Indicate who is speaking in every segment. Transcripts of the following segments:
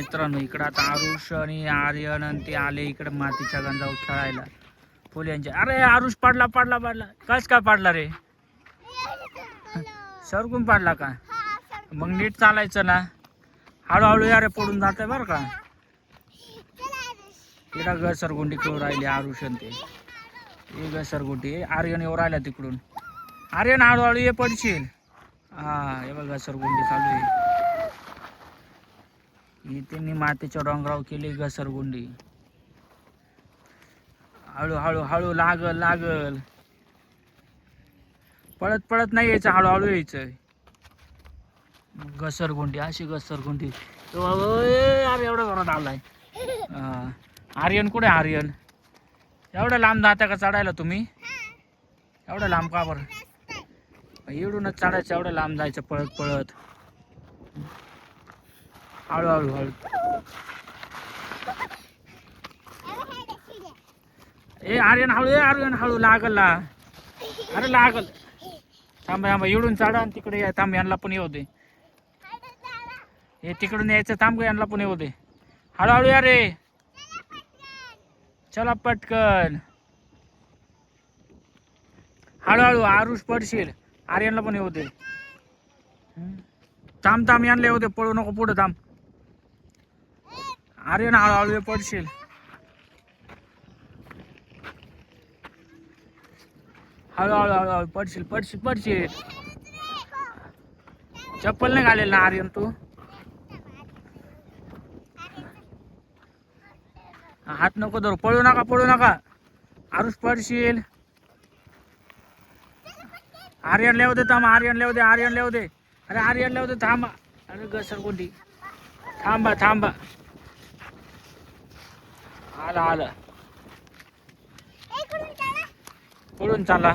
Speaker 1: मित्रांनो इकडं आता आरुष आणि आर्यन आणि ते आले इकडे मातीच्या गंजावर खेळायला फुल्यांचे. अरे आरुष पडला पडला पडला. कस काय पडला रे? सरकून पडला का? मग नीट चालायचं ना, हळूहळू यारे पडून जाते बरं का. इकडं घसरगुंडी खेळू राहिली आरुष आणि ते घसरगुंडी. आर्यन येऊ राहिला तिकडून. आर्यन हळूहळू ये पडशील. हा हे बघ घसरगुंडी चालू आहे. त्यांनी मातीच्या डोंगरावर केली घसरगुंडी. हळूहळू हळू लागल लागल. पळत पळत नाही यायचं, हळूहळू यायचं. घसरगुंडी अशी घसरगुंडी. अरे एवढा जोरात आलाय. आर्यन कुठे? आर्यन एवढं लांब जाता का चढायला तुम्ही? एवढं लांब का बरं? इकडूनच चढायचं, एवढं लांब जायचं पळत पळत. हळूहळू हळू. ए आर्यन हळू. आर्यन हळू लागल ना. अरे लागल. थांबा थांबा इकडून चढा आणि तिकडे या. थांब यांना पण येऊ दे. हे तिकडून यायचं. थांब यांना पण येऊ दे. हळूहळू या रे. चला पटकन. हळूहळू. आरुष पडशील. आर्यनला पण येऊ दे. थांब थांब यांना येऊ दे. पळू नको पुढे. थांब आर्यन हळूहळू पडशील. हळूहळू हळूहळू पडशील पडशील पडशील. चप्पल नाही घालेल ना आर्यन तू? हात नको धरू. पळू नका पळू नका. आरुष पडशील. आर्यन लेव दे. थांब आर्यन लेव दे. आर्यन लेव दे. अरे आर्यन लेव दे. थांबा. अरे घसरगुंडी. थांबा थांबा. आला आला. पळून चाला.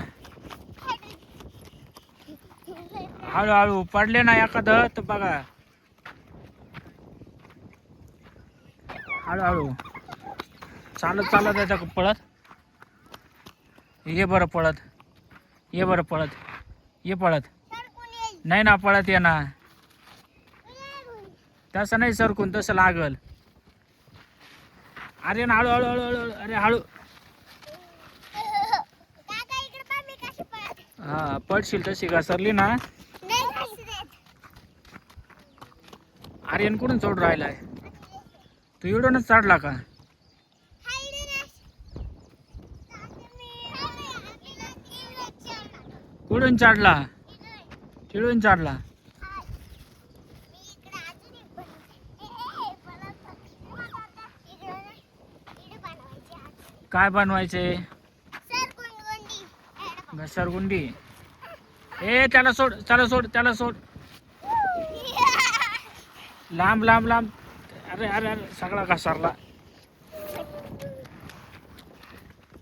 Speaker 1: हळूहळू. पडले ना एखादं तर बघा. हळूहळू चालत चालत जायचं पळत. ये बरं पळत. ये बरं पळत. ये पळत. नाही ना पळत ये ना. तसं नाही सरकून, तसं लागल. अरे ना हळू हळू हळू हळू. अरे हळू. हा पडशील तशी घसरली ना. आर्यन कुठून चढ राहिलाय? तू इकडूनच चढला का? कुठून चढला? तिकडून चढला. काय बनवायचे? घसरगुंडी. ए त्याला सोड. त्याला सोड. त्याला सोड. लांब लांब लांब. अरे अरे अरे सगळा घसरला.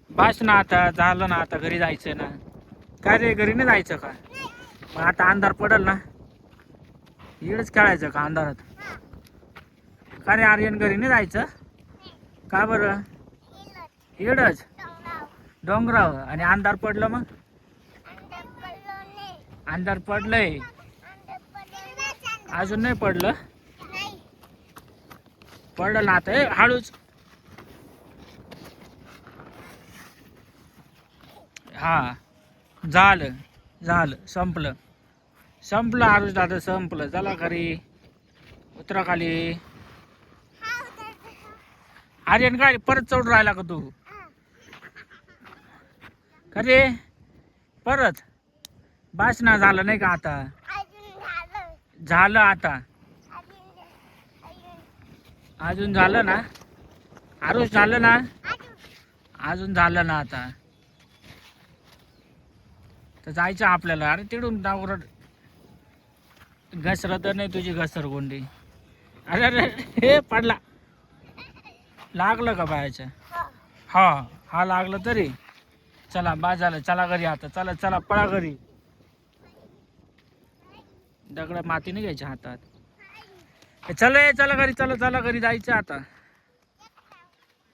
Speaker 1: बस ना आता. झालं ना आता. घरी जायचं ना. काय रे घरी नाही जायचं का? मग आता अंधार पडल ना. इकडेच खेळायचं का अंधारात? का रे आर्यन घरी नाही जायचं का बरं? इकडंच डोंगरावर. आणि अंधार पडलं मग? अंधार पडलंय. अजून नाही पडलं? पडलं ना आता. हळूच. हा झालं झालं. संपलं संपलं. आरुष दादा संपलं. चला घरी. उतरा खाली. आर्यन काय परत चढून राहिला का तू? का रे परत? बस ना. झालं नाही का आता? झालं आता. अजून झालं ना? आरुष झालं ना? अजून झालं ना आता. तर जायचं आपल्याला. अरे तिकडून डावरट. घसरत नाही तुझी घसरगुंडी. अरे अरे हे पडला. लागलं का बायाच्या? हा हा लागलं तरी. चला बा झालं. चला घरी आता. चला चला पळा घरी. दगड माती नाही घ्यायच्या हातात. चला चला घरी. चला चला घरी जायचं आता.